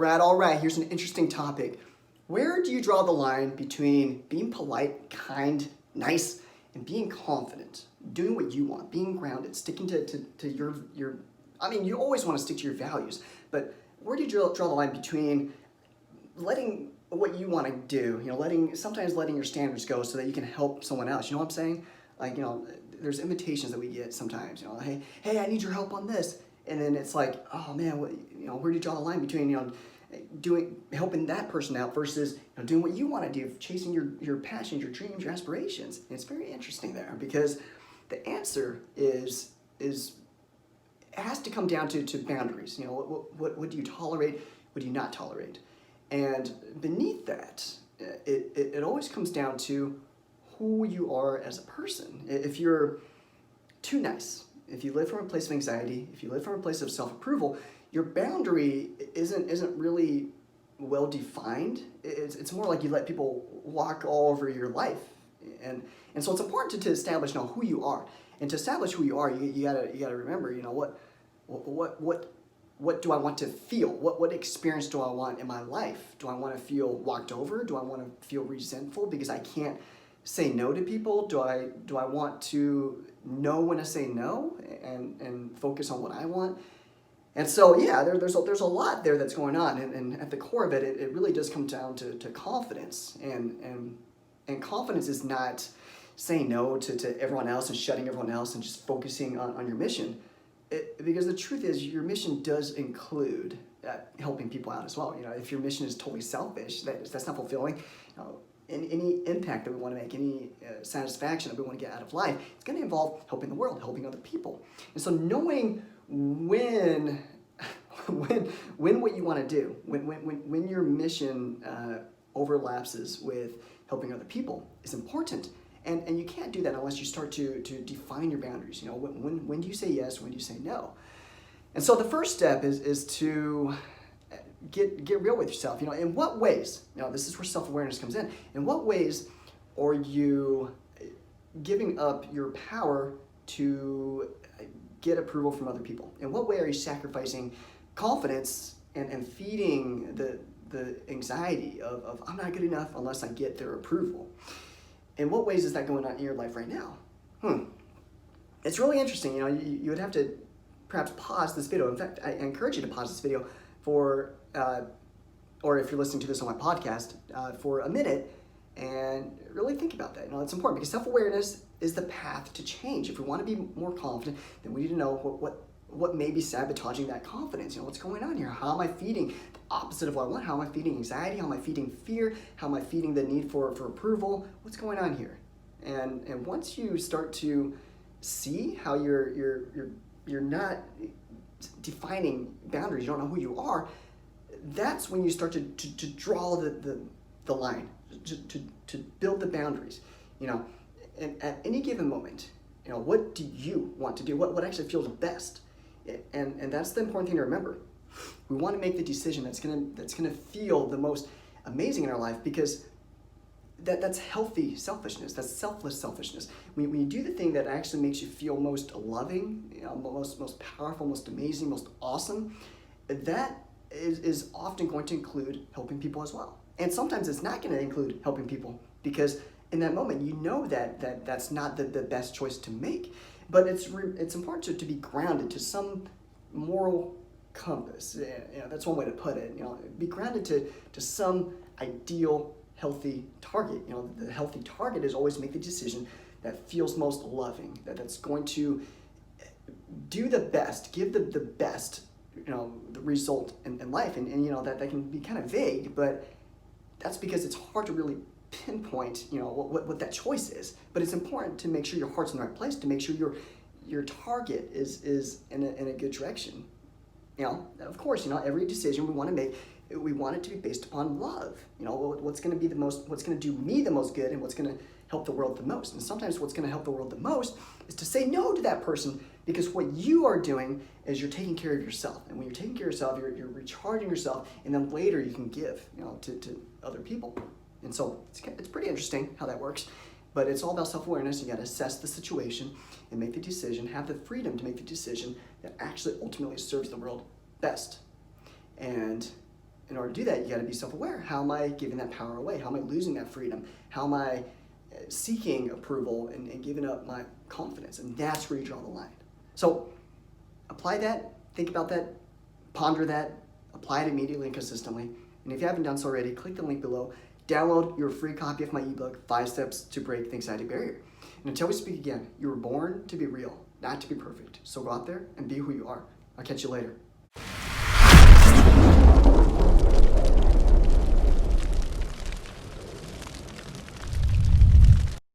all right. Here's an interesting topic. Where do you draw the line between being polite, kind, nice, and being confident, doing what you want, being grounded, sticking to your I mean, you always want to stick to your values, but where do you draw the line between letting what you want to do, sometimes letting your standards go so that you can help someone else, you know what I'm saying? Like, there's invitations that we get sometimes, hey, I need your help on this. And then it's like, oh man, where do you draw the line between, helping that person out versus doing what you want to do, chasing your passions, your dreams, your aspirations. And it's very interesting there because the answer is it has to come down to boundaries. What do you tolerate? What do you not tolerate? And beneath that, it always comes down to who you are as a person. If you're too nice, if you live from a place of anxiety, if you live from a place of self-approval, your boundary isn't really well defined. It's more like you let people walk all over your life, and so it's important to establish who you are. And to establish who you are, you gotta remember what do I want to feel? What experience do I want in my life? Do I want to feel walked over? Do I want to feel resentful because I can't say no to people? Do I want to know when to say no and focus on what I want? And so, yeah, there's a lot there that's going on, and at the core of it, it really does come down to confidence, and confidence is not saying no to everyone else and shutting everyone else and just focusing on your mission, because the truth is your mission does include helping people out as well. If your mission is totally selfish, that's not fulfilling. Any impact that we want to make, any satisfaction that we want to get out of life, it's going to involve helping the world, helping other people. And so knowing when what you want to do, when your mission overlaps with helping other people is important. And you can't do that unless you start to define your boundaries. When do you say yes, when do you say no? And so the first step is to get real with yourself. In what ways, this is where self-awareness comes in what ways are you giving up your power to get approval from other people? In what way are you sacrificing confidence and feeding the anxiety of I'm not good enough unless I get their approval? In what ways is that going on in your life right now? It's really interesting. You would have to perhaps pause this video. In fact, I encourage you to pause this video for or if you're listening to this on my podcast, for a minute and really think about that. It's important because self-awareness is the path to change. If we want to be more confident, then we need to know what may be sabotaging that confidence. What's going on here? How am I feeding the opposite of what I want? How am I feeding anxiety? How am I feeding fear? How am I feeding the need for approval? What's going on here? And once you start to see how you're not defining boundaries, you don't know who you are, that's when you start to draw the line, to build the boundaries. And at any given moment, what do you want to do? What actually feels best? And that's the important thing to remember. We want to make the decision that's gonna feel the most amazing in our life, because that's healthy selfishness. That's selfless selfishness. When you do the thing that actually makes you feel most loving, most powerful, most amazing, most awesome, that is often going to include helping people as well. And sometimes it's not going to include helping people, because in that moment you know that's not the best choice to make. But it's important to be grounded to some moral compass. That's one way to put it. Be grounded to some ideal healthy target. The healthy target is always make the decision that feels most loving, that's going to do the best, give the best, the result in life. And that can be kind of vague, but that's because it's hard to really pinpoint, what that choice is. But it's important to make sure your heart's in the right place, to make sure your target is in a good direction. Of course, every decision we want to make, we want it to be based upon love. What's going to do me the most good, and what's going to help the world the most. And sometimes what's going to help the world the most is to say no to that person, because what you are doing is you're taking care of yourself. And when you're taking care of yourself, you're recharging yourself, and then later you can give, to other people. And so it's pretty interesting how that works. But it's all about self-awareness. You got to assess the situation and make the decision, have the freedom to make the decision that actually ultimately serves the world best. And in order to do that, you got to be self-aware. How am I giving that power away? How am I losing that freedom? How am I seeking approval and giving up my confidence? And that's where you draw the line. So apply that, think about that, ponder that, apply it immediately and consistently. And if you haven't done so already, click the link below. Download your free copy of my ebook, 5 Steps to Break the Anxiety Barrier. And until we speak again, you were born to be real, not to be perfect. So go out there and be who you are. I'll catch you later.